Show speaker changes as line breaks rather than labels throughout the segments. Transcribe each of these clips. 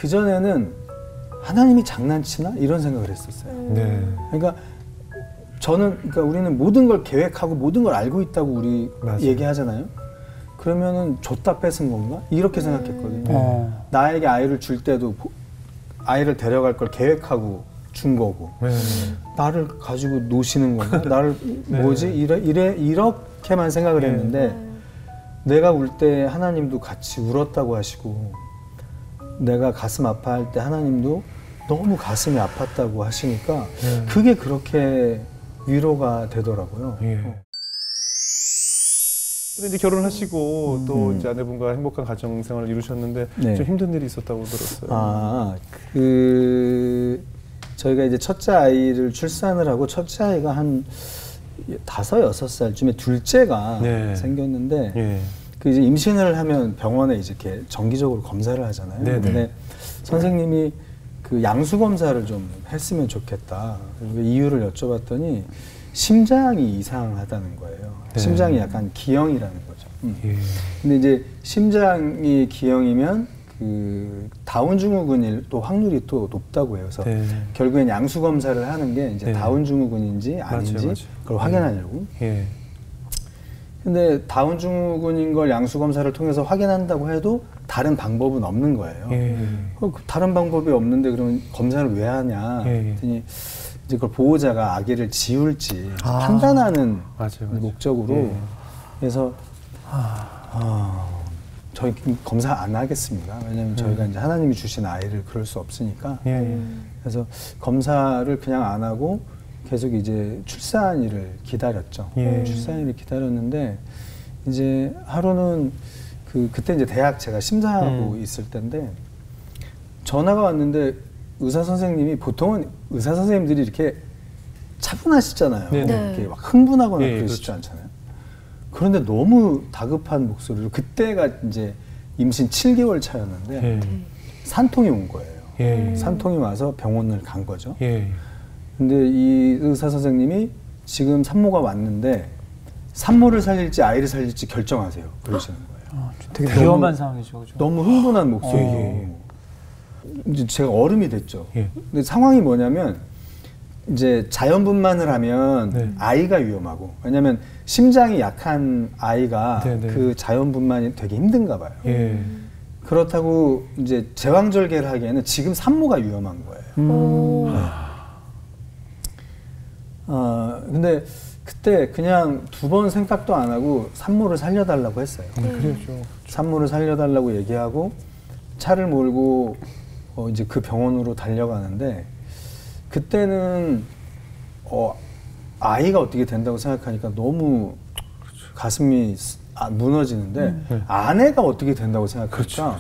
그전에는 하나님이 장난치나? 이런 생각을 했었어요.
네.
그러니까 그러니까 우리는 모든 걸 계획하고 모든 걸 알고 있다고 우리
맞아요.
얘기하잖아요. 그러면은 줬다 뺏은 건가? 이렇게 생각했거든요. 나에게 아이를 줄 때도 아이를 데려갈 걸 계획하고 준 거고. 나를 가지고 노시는 건가? 나를 뭐지? 이렇게만 생각을 했는데 내가 울 때 하나님도 같이 울었다고 하시고 내가 가슴 아파할 때 하나님도 너무 가슴이 아팠다고 하시니까 그게 그렇게 위로가 되더라고요.
근데 이제 결혼하시고 또 이제 아내분과 행복한 가정 생활을 이루셨는데
네.
좀 힘든 일이 있었다고 들었어요.
저희가 이제 첫째 아이를 출산을 하고 첫째 아이가 한 5, 6살쯤에 둘째가 생겼는데 그 이제 임신을 하면 병원에 이제 이렇게 정기적으로 검사를 하잖아요. 근데 선생님이 그 양수 검사를 좀 했으면 좋겠다. 이유를 여쭤봤더니 심장이 이상하다는 거예요. 심장이 약간 기형이라는 거죠. 근데 이제 심장이 기형이면 그 다운 증후군일 또 확률이 또 높다고 해요. 그래서 결국엔 양수 검사를 하는 게 이제 다운 증후군인지 아닌지 그걸 확인하려고. 근데 다운 증후군인 걸 양수 검사를 통해서 확인한다고 해도 다른 방법은 없는 거예요. 다른 방법이 없는데 그러면 검사를 왜 하냐 했더니 이제 그걸 보호자가 아기를 지울지 판단하는 목적으로 그래서 저희 검사 안 하겠습니다. 왜냐면 저희가 이제 하나님이 주신 아이를 그럴 수 없으니까. 그래서 검사를 그냥 안 하고 계속 이제 출산일을 기다렸죠. 출산일을 기다렸는데 이제 하루는 그때 이제 대학 제가 심사하고 있을 때인데 전화가 왔는데 의사 선생님이 보통은 의사 선생님들이 이렇게 차분하시잖아요. 이렇게 막 흥분하거나 그러시지 않잖아요. 그런데 너무 다급한 목소리로 그때가 이제 임신 7개월 차였는데 산통이 온 거예요. 산통이 와서 병원을 간 거죠. 근데 이 의사 선생님이 지금 산모가 왔는데 산모를 살릴지 아이를 살릴지 결정하세요. 그러시는 거예요.
되게 위험한 상황이죠. 그죠?
너무 흥분한 목소리로. 이제 제가 얼음이 됐죠. 근데 상황이 뭐냐면 이제 자연분만을 하면 아이가 위험하고 왜냐면 심장이 약한 아이가 그 자연분만이 되게 힘든가 봐요. 그렇다고 이제 제왕절개를 하기에는 지금 산모가 위험한 거예요. 근데 그때 그냥 2번 생각도 안 하고 산모를 살려달라고 했어요.
그렇죠.
산모를 살려달라고 얘기하고 차를 몰고 이제 그 병원으로 달려가는데 그때는 아이가 어떻게 된다고 생각하니까 너무 가슴이 무너지는데 아내가 어떻게 된다고 생각하니까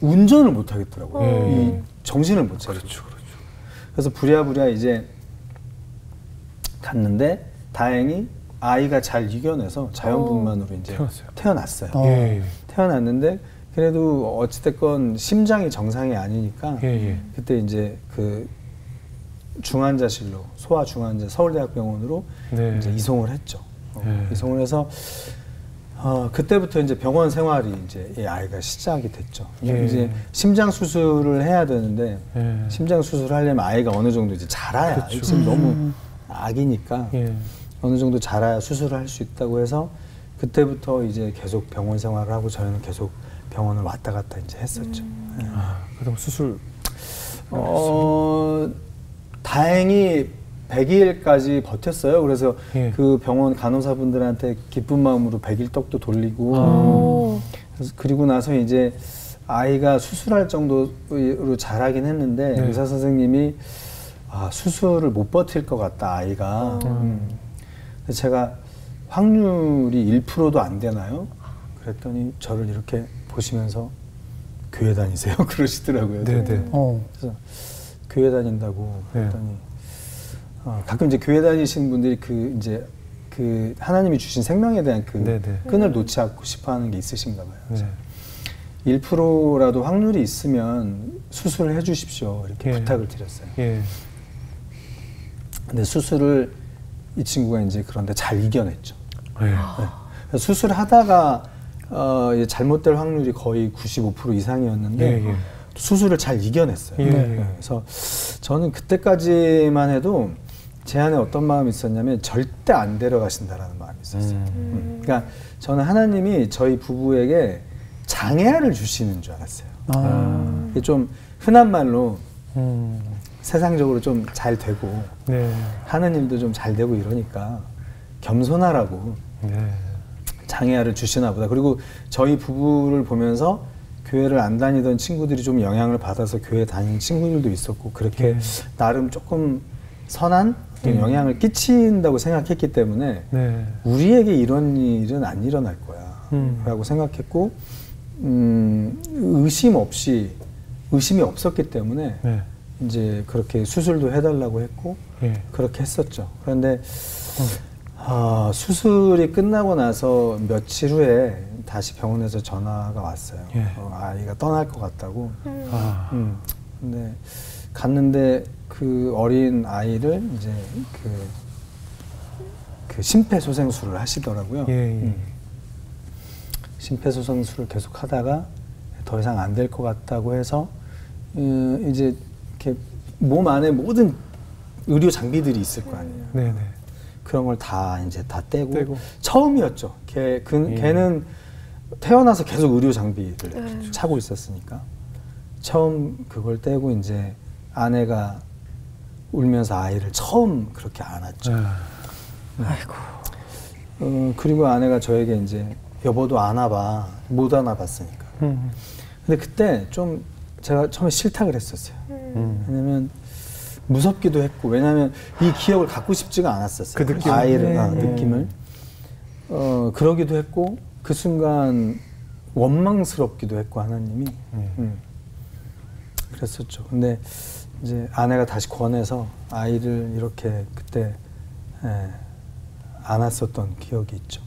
운전을 못 하겠더라고요. 이 정신을 못 차리죠. 그래서 부랴부랴 이제 갔는데 다행히 아이가 잘 이겨내서 자연분만으로 이제 태어났어요. 태어났는데 그래도 어찌됐건 심장이 정상이 아니니까 그때 이제 그 중환자실로 소아중환자 서울대학병원으로 이제 이송을 했죠. 이송을 해서 그때부터 이제 병원 생활이 이제 이 아이가 시작이 됐죠. 이제 심장 수술을 해야 되는데 심장 수술을 하려면 아이가 어느 정도 이제 자라야 지금 너무 아기니까 어느 정도 자라야 수술을 할 수 있다고 해서 그때부터 이제 계속 병원 생활을 하고 저희는 계속 병원을 왔다 갔다 이제 했었죠.
그럼 수술
다행히 100일까지 버텼어요. 그래서 그 병원 간호사분들한테 기쁜 마음으로 100일 떡도 돌리고 그리고 나서 이제 아이가 수술할 정도로 자라긴 했는데 의사 선생님이 수술을 못 버틸 것 같다 아이가. 그래서 제가 확률이 1%도 안 되나요? 그랬더니 저를 이렇게 보시면서 교회 다니세요? 그러시더라고요. 그래서 교회 다닌다고 그랬더니 가끔 이제 교회 다니시는 분들이 이제 하나님이 주신 생명에 대한 끈을 놓지 않고 싶어하는 게 있으신가 봐요. 1%라도 확률이 있으면 수술을 해주십시오 이렇게 부탁을 드렸어요. 근데 수술을 이 친구가 이제 그런데 잘 이겨냈죠. 수술하다가 잘못될 확률이 거의 95% 이상이었는데 수술을 잘 이겨냈어요.
예.
그래서 저는 그때까지만 해도 제 안에 어떤 마음이 있었냐면 절대 안 데려가신다라는 마음이 있었어요. 그러니까 저는 하나님이 저희 부부에게 장애아를 주시는 줄 알았어요. 이게 좀 흔한 말로 세상적으로 좀 잘 되고
네.
하는 일도 좀 잘 되고 이러니까 겸손하라고
네.
장애아를 주시나 보다. 그리고 저희 부부를 보면서 교회를 안 다니던 친구들이 좀 영향을 받아서 교회 다니는 친구들도 있었고 그렇게 나름 조금 선한 영향을 끼친다고 생각했기 때문에
네.
우리에게 이런 일은 안 일어날 거야 라고 생각했고 의심이 없었기 때문에
네.
이제 그렇게 수술도 해달라고 했고 그렇게 했었죠. 그런데 수술이 끝나고 나서 며칠 후에 다시 병원에서 전화가 왔어요. 아이가 떠날 것 같다고. 근데 갔는데 그 어린 아이를 이제 그 심폐소생술을 하시더라고요. 심폐소생술을 계속 하다가 더 이상 안 될 것 같다고 해서 이제 이렇게 몸 안에 모든 의료 장비들이 있을 거 아니에요.
네네.
그런 걸 다 이제 다 떼고. 처음이었죠. 걔는 태어나서 계속 의료 장비를 차고 있었으니까 처음 그걸 떼고 이제 아내가 울면서 아이를 처음 그렇게 안았죠. 아이고. 그리고 아내가 저에게 이제 여보도 안아봐. 못 안아봤으니까. 근데 그때 좀 제가 처음에 싫다 그랬었어요. 왜냐면 무섭기도 했고, 왜냐면 이 기억을 갖고 싶지가 않았었어요.
그 느낌.
아이를, 느낌을. 그러기도 했고, 그 순간 원망스럽기도 했고, 하나님이. 그랬었죠. 근데 이제 아내가 다시 권해서 아이를 이렇게 그때 안았었던 기억이 있죠.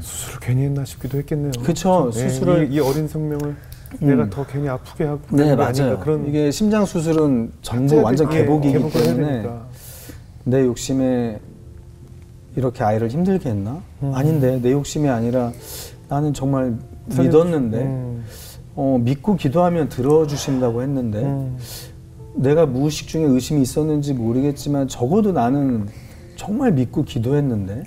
수술을 괜히 했나 싶기도 했겠네요.
그렇죠. 수술을
이 어린 생명을 내가 더 괜히 아프게 하고
네, 맞아요.
그런
이게 심장 수술은 전부 완전 개복이기 때문에
되니까.
내 욕심에 이렇게 아이를 힘들게 했나? 아닌데 내 욕심이 아니라 나는 정말 믿었는데 믿고 기도하면 들어주신다고 했는데 내가 무의식 중에 의심이 있었는지 모르겠지만 적어도 나는 정말 믿고 기도했는데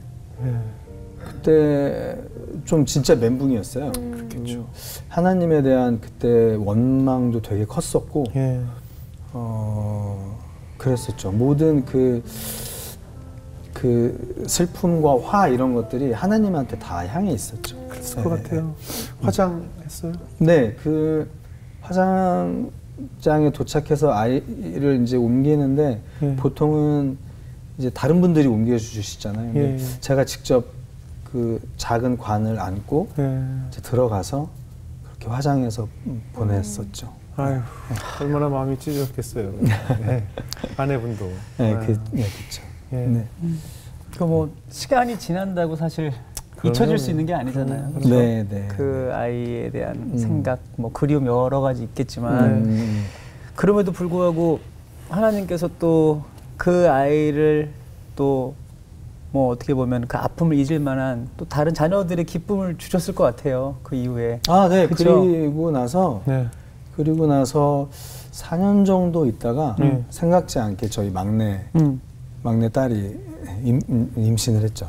그때 좀 진짜 멘붕이었어요. 그렇겠죠. 하나님에 대한 그때 원망도 되게 컸었고 그랬었죠. 모든 그 슬픔과 화 이런 것들이 하나님한테 다 향해 있었죠.
그랬을 것 같아요. 화장했어요?
네, 그 화장장에 도착해서 아이를 이제 옮기는데 보통은 이제 다른 분들이 옮겨주시잖아요. 제가 직접 그 작은 관을 안고 이제 들어가서 그렇게 화장해서 보냈었죠.
아유, 얼마나 마음이 찢어졌겠어요. 아내분도.
그렇죠.
그 뭐 시간이 지난다고 사실 잊혀질 수 있는 게 아니잖아요. 그렇죠?
네.
그 아이에 대한 생각, 뭐 그리움 여러 가지 있겠지만 그럼에도 불구하고 하나님께서 또 그 아이를 또 뭐 어떻게 보면 그 아픔을 잊을 만한 또 다른 자녀들의 기쁨을 주셨을 것 같아요. 그 이후에.
네.
그쵸?
그리고 나서 4년 정도 있다가 생각지 않게 저희 막내 딸이 임신을 했죠.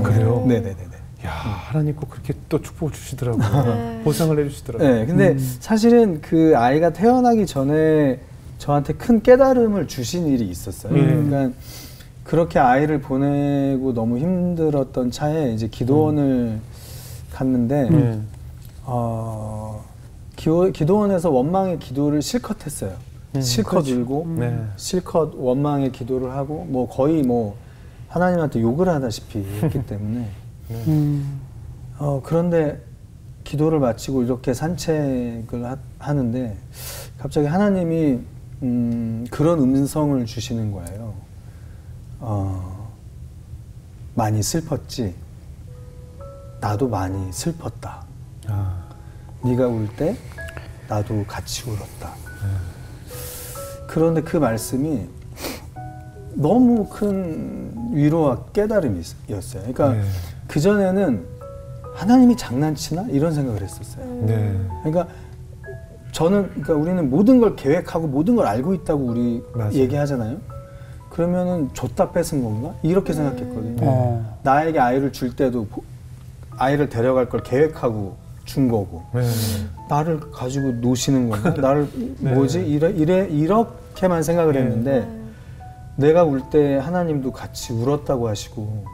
그래요?
네네네.
야, 하나님 꼭 그렇게 또 축복을 주시더라고요. 보상을 해주시더라고요.
네, 근데 사실은 그 아이가 태어나기 전에 저한테 큰 깨달음을 주신 일이 있었어요. 그러니까 그렇게 아이를 보내고 너무 힘들었던 차에 이제 기도원을 갔는데 기도원에서 원망의 기도를 실컷 했어요. 실컷 울고 실컷 원망의 기도를 하고 뭐 거의 뭐 하나님한테 욕을 하다시피 했기 때문에 그런데 기도를 마치고 이렇게 산책을 하는데 갑자기 하나님이 그런 음성을 주시는 거예요. 많이 슬펐지? 나도 많이 슬펐다. 네가 울 때 나도 같이 울었다. 그런데 그 말씀이 너무 큰 위로와 깨달음이었어요. 그러니까 그전에는 하나님이 장난치나? 이런 생각을 했었어요. 그러니까 저는 그러니까 우리는 모든 걸 계획하고 모든 걸 알고 있다고 우리
맞아요.
얘기하잖아요. 그러면은 줬다 뺏은 건가? 이렇게 생각했거든요. 나에게 아이를 줄 때도 아이를 데려갈 걸 계획하고 준 거고 나를 가지고 노시는 건가? 나를 뭐지? 이렇게만 생각을 했는데 내가 울 때 하나님도 같이 울었다고 하시고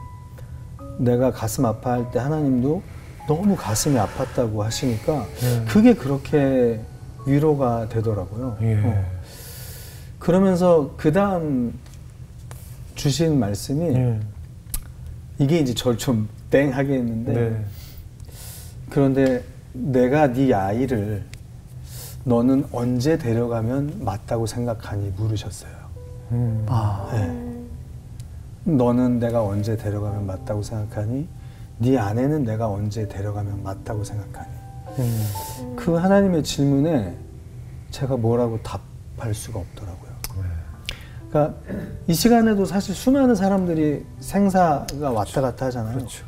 내가 가슴 아파할 때 하나님도 너무 가슴이 아팠다고 하시니까 그게 그렇게 위로가 되더라고요. 그러면서 그 다음 주신 말씀이 이게 이제 저를 좀 땡하게 했는데 그런데 내가 네 아이를 너는 언제 데려가면 맞다고 생각하니 물으셨어요. 너는 내가 언제 데려가면 맞다고 생각하니? 네 아내는 내가 언제 데려가면 맞다고 생각하니? 그 하나님의 질문에 제가 뭐라고 답할 수가 없더라고요. 그러니까 이 시간에도 사실 수많은 사람들이 생사가 왔다 갔다 하잖아요.
그렇죠.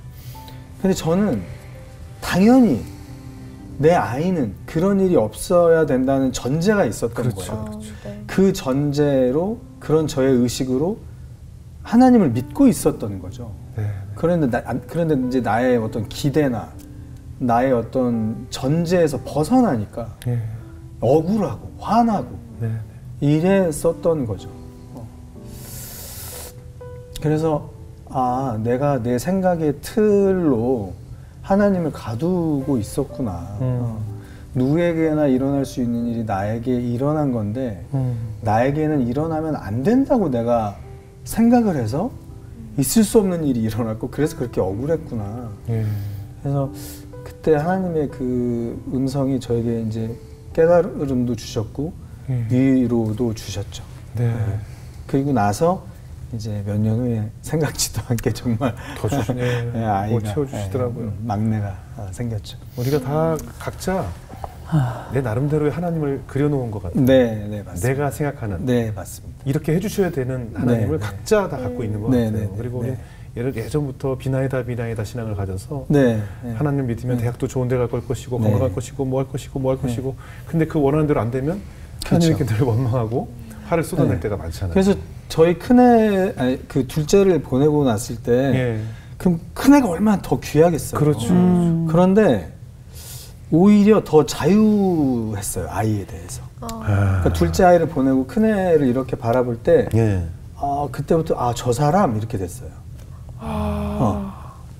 근데 저는 당연히 내 아이는 그런 일이 없어야 된다는 전제가 있었던 거예요. 그 전제로 그런 저의 의식으로 하나님을 믿고 있었던 거죠. 그런데 이제 나의 어떤 기대나 나의 어떤 전제에서 벗어나니까 억울하고 화나고 이랬었던 거죠. 그래서 내가 내 생각의 틀로 하나님을 가두고 있었구나. 누구에게나 일어날 수 있는 일이 나에게 일어난 건데 나에게는 일어나면 안 된다고 내가 생각을 해서 있을 수 없는 일이 일어났고 그래서 그렇게 억울했구나. 그래서 그때 하나님의 그 음성이 저에게 이제 깨달음도 주셨고 위로도 주셨죠. 그리고 나서 이제 몇 년 후에 생각지도 않게 정말
더 주시네.
아이가
채워주시더라고요.
막내가 생겼죠.
우리가 다 각자 내 나름대로의 하나님을 그려놓은 것 같아요.
네, 맞습니다.
내가 생각하는.
네, 맞습니다.
이렇게 해주셔야 되는 하나님을 각자 다 갖고 있는 것 같아요. 그리고 우리 예전부터 비나이다 신앙을 가져서 하나님 믿으면 대학도 좋은 데 갈 것이고 건강할 것이고 뭐 할 것이고 근데 그 원하는 대로 안 되면 하나님께 늘 원망하고 화를 쏟아낼 때가 많잖아요.
그래서 저희 큰애, 그 둘째를 보내고 났을 때 그럼 큰애가 얼마나 더 귀하겠어요.
그렇죠.
그런데 오히려 더 자유했어요. 아이에 대해서. 그러니까 둘째 아이를 보내고 큰애를 이렇게 바라볼 때 그때부터 저 사람 이렇게 됐어요.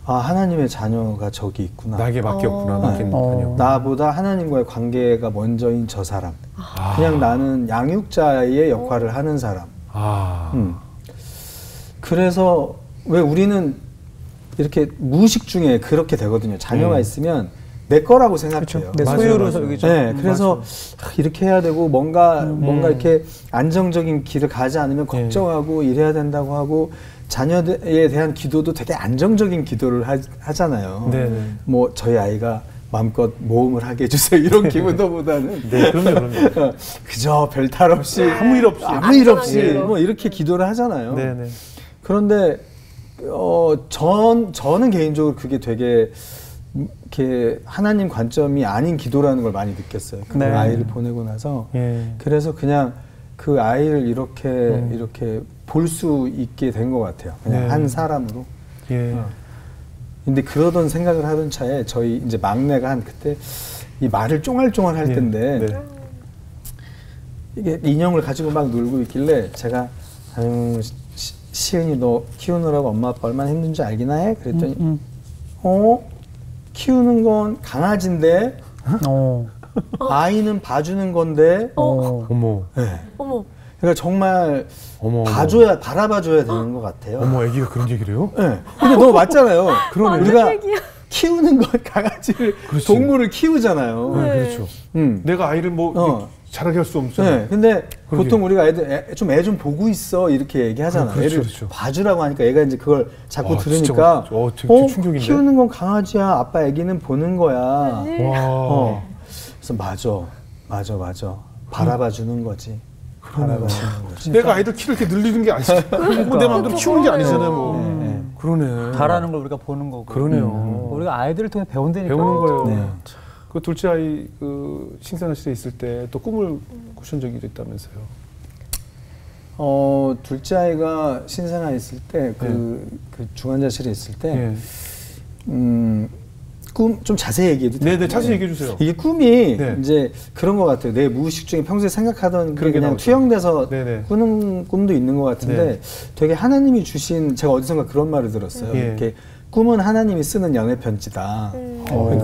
하나님의 자녀가 저기 있구나.
나에게 맡겼구나. 맡긴 자녀.
나보다 하나님과의 관계가 먼저인 저 사람. 그냥 나는 양육자의 역할을 하는 사람. 그래서 왜 우리는 이렇게 무의식 중에 그렇게 되거든요. 자녀가 있으면 내 거라고 생각해요.
내 소유로 여기죠.
그래서 이렇게 해야 되고 뭔가 이렇게 안정적인 길을 가지 않으면 걱정하고 이래야 된다고 하고 자녀에 대한 기도도 되게 안정적인 기도를 하잖아요. 뭐 저희 아이가 마음껏 모험을 하게 해주세요 이런 기도보다는
그럼요.
그저 별탈 없이
아무 일 없이
뭐 이렇게 기도를 하잖아요. 그런데 저는 개인적으로 그게 되게 이렇게 하나님 관점이 아닌 기도라는 걸 많이 느꼈어요. 그 아이를 보내고 나서 그래서 그냥 그 아이를 이렇게 볼 수 있게 된 것 같아요. 그냥 한 사람으로. 근데 그러던 생각을 하던 차에 저희 이제 막내가 그때 이 말을 쫑알쫑알 할 텐데 이게 인형을 가지고 막 놀고 있길래 제가 시은이 너 키우느라고 엄마 아빠 얼마나 힘든지 알기나 해? 그랬더니 키우는 건 강아지인데 아이는 봐주는 건데
어머.
그러니까 정말 바라봐줘야 되는 것 같아요.
애기가 그런 얘기를 해요?
근데 너무 맞잖아요. 그러면 우리가 키우는 건 강아지를 동물을 키우잖아요.
그렇죠. 내가 아이를 잘하게 할 수 없잖아요.
근데 보통 우리가 애 좀 보고 있어 이렇게 얘기하잖아요. 애를 봐주라고 하니까 애가 이제 그걸 자꾸 들으니까
되게 충격인데?
키우는 건 강아지야. 아빠 애기는 보는 거야. 그래서 맞아. 바라봐주는 거지.
내가 아이들 키를 이렇게 늘리는 게 아니잖아요. 내 마음대로 키우는 게 아니잖아요. 그러네.
바라는 걸 우리가 보는 거고.
그러네요.
우리가 아이들을 통해 배운다니까.
배우는 거예요. 그 둘째 아이 그 신생아실에 있을 때 또 꿈을 꾸신 적이 있다면서요?
둘째 아이가 신생아 있을 때 그 중환자실에 있을 때 꿈 좀 자세히 얘기해도 돼요?
네네, 자세히 얘기해 주세요.
이게 꿈이 이제 그런 것 같아요. 내 무의식 중에 평소에 생각하던 게 그냥 나오죠. 투영돼서 꾸는 꿈도 있는 것 같은데 되게 하나님이 주신, 제가 어디선가 그런 말을 들었어요. 이렇게 꿈은 하나님이 쓰는 연애 편지다.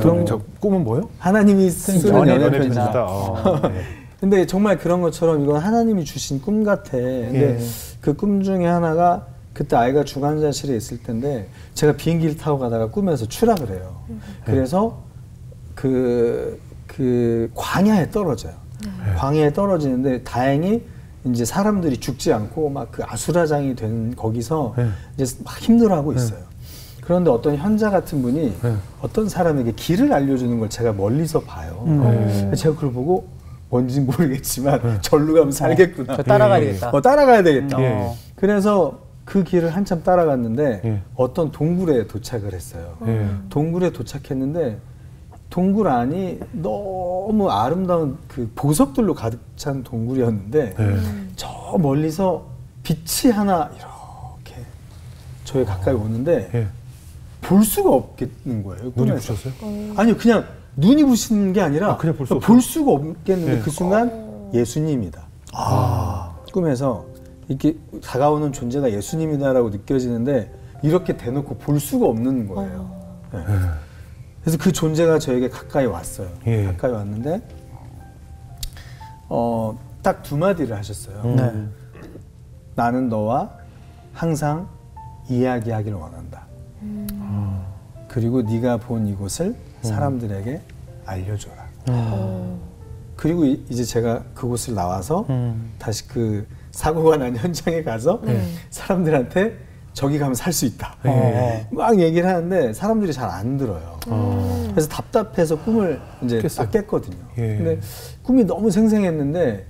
그럼 저 꿈은 뭐요?
하나님이 쓰는 연애 편지다.
네.
근데 정말 그런 것처럼 이건 하나님이 주신 꿈 같아. 근데 그 꿈 중에 하나가 그때 아이가 중환자실에 있을 때인데 제가 비행기를 타고 가다가 꿈에서 추락을 해요. 그래서 그 광야에 떨어져요. 광야에 떨어지는데 다행히 이제 사람들이 죽지 않고 막 그 아수라장이 된 거기서 이제 막 힘들어하고 있어요. 그런데 어떤 현자 같은 분이 어떤 사람에게 길을 알려주는 걸 제가 멀리서 봐요. 제가 그걸 보고 뭔지는 모르겠지만 절로 가면 살겠구나.
저 따라가야 되겠다.
따라가야 되겠다. 그래서 그 길을 한참 따라갔는데 어떤 동굴에 도착을 했어요. 동굴에 도착했는데 동굴 안이 너무 아름다운 그 보석들로 가득 찬 동굴이었는데 저 멀리서 빛이 하나 이렇게 저에 가까이 오는데 볼 수가 없겠는 거예요.
눈이 부셨어요?
아니요, 그냥 눈이 부시는 게 아니라
그냥
볼 수가 없겠는데 그 순간 예수님이다. 꿈에서 이렇게 다가오는 존재가 예수님이다라고 느껴지는데 이렇게 대놓고 볼 수가 없는 거예요. 그래서 그 존재가 저에게 가까이 왔어요. 가까이 왔는데 딱 두 마디를 하셨어요. 나는 너와 항상 이야기하기를 원한다. 그리고 네가 본 이곳을 사람들에게 알려줘라. 그리고 이제 제가 그곳을 나와서 다시 그 사고가 난 현장에 가서 사람들한테 저기 가면 살 수 있다. 막 얘기를 하는데 사람들이 잘 안 들어요. 그래서 답답해서 꿈을 이제 딱 깼거든요. 근데 꿈이 너무 생생했는데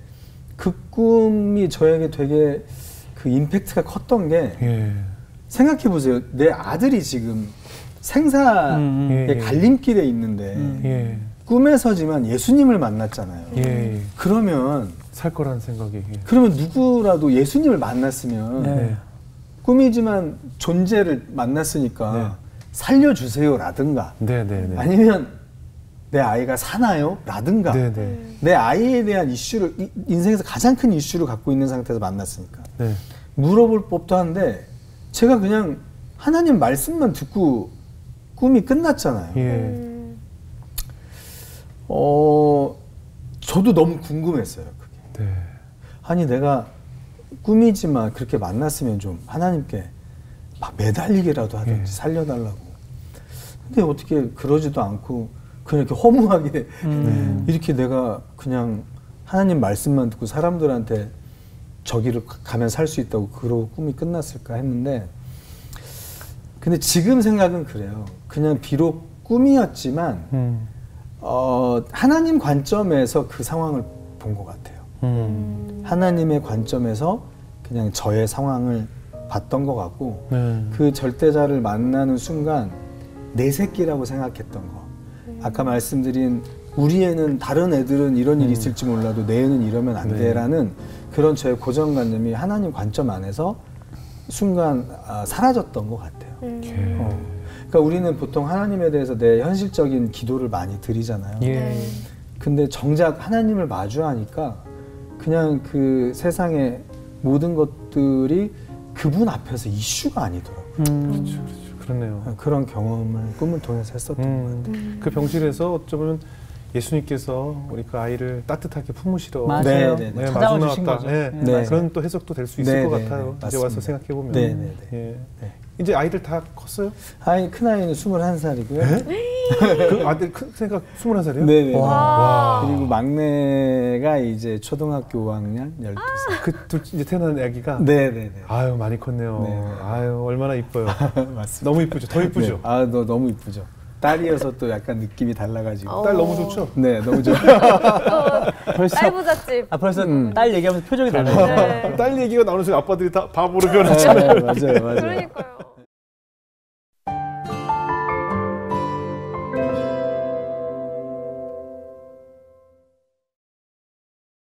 그 꿈이 저에게 되게 그 임팩트가 컸던 게 생각해 보세요. 내 아들이 지금 생사의 갈림길에 있는데 꿈에서지만 예수님을 만났잖아요. 그러면
살 거라는 생각이.
그러면 누구라도 예수님을 만났으면 꿈이지만 존재를 만났으니까 살려주세요라든가 아니면 내 아이가 사나요? 라든가 내 아이에 대한 이슈를 인생에서 가장 큰 이슈를 갖고 있는 상태에서 만났으니까 물어볼 법도 한데 제가 그냥 하나님 말씀만 듣고 꿈이 끝났잖아요. 저도 너무 궁금했어요. 그게. 아니 내가 꿈이지만 그렇게 만났으면 좀 하나님께 막 매달리기라도 하든지 살려달라고. 근데 어떻게 그러지도 않고 그냥 이렇게 허무하게 이렇게 내가 그냥 하나님 말씀만 듣고 사람들한테 저기를 가면 살 수 있다고 그러고 꿈이 끝났을까 했는데 근데 지금 생각은 그래요. 그냥 비록 꿈이었지만 하나님 관점에서 그 상황을 본 것 같아요. 하나님의 관점에서 그냥 저의 상황을 봤던 것 같고 그 절대자를 만나는 순간 내 새끼라고 생각했던 거. 아까 말씀드린 우리 애는 다른 애들은 이런 일이 있을지 몰라도 내 애는 이러면 안 돼라는 그런 저의 고정관념이 하나님 관점 안에서 순간 사라졌던 것 같아요. 그러니까 우리는 보통 하나님에 대해서 내 현실적인 기도를 많이 드리잖아요. 근데 정작 하나님을 마주하니까 그냥 그 세상의 모든 것들이 그분 앞에서 이슈가 아니더라고요.
그렇죠. 그렇네요.
그런 경험을 꿈을 통해서 했었던 것 같아요.
그 병실에서 어쩌면 예수님께서 우리 그 아이를 따뜻하게 품으시러
맞아요. 찾아와 주신 거죠.
그런 또 해석도 될 수 있을 것 같아요. 이제 와서 생각해 보면. 이제 아이들 다 컸어요?
큰 아이는 21살이고요.
그 아들 큰 생각 21살이요?
네네. 그리고 막내가 이제 초등학교 5학년 12살.
그 둘 이제 태어난 아기가?
네네네.
아유 많이 컸네요. 아유 얼마나 이뻐요.
맞습니다.
너무 이쁘죠. 더 이쁘죠.
너무 이쁘죠. 딸이어서 또 약간 느낌이 달라가지고.
딸 너무 좋죠?
네, 너무 좋아요.
딸 부잣집.
벌써 딸 얘기하면서 표정이 달라요.
딸 얘기가 나오는 순간 아빠들이 다 바보로 변하잖아요.
맞아요.
그러니까요.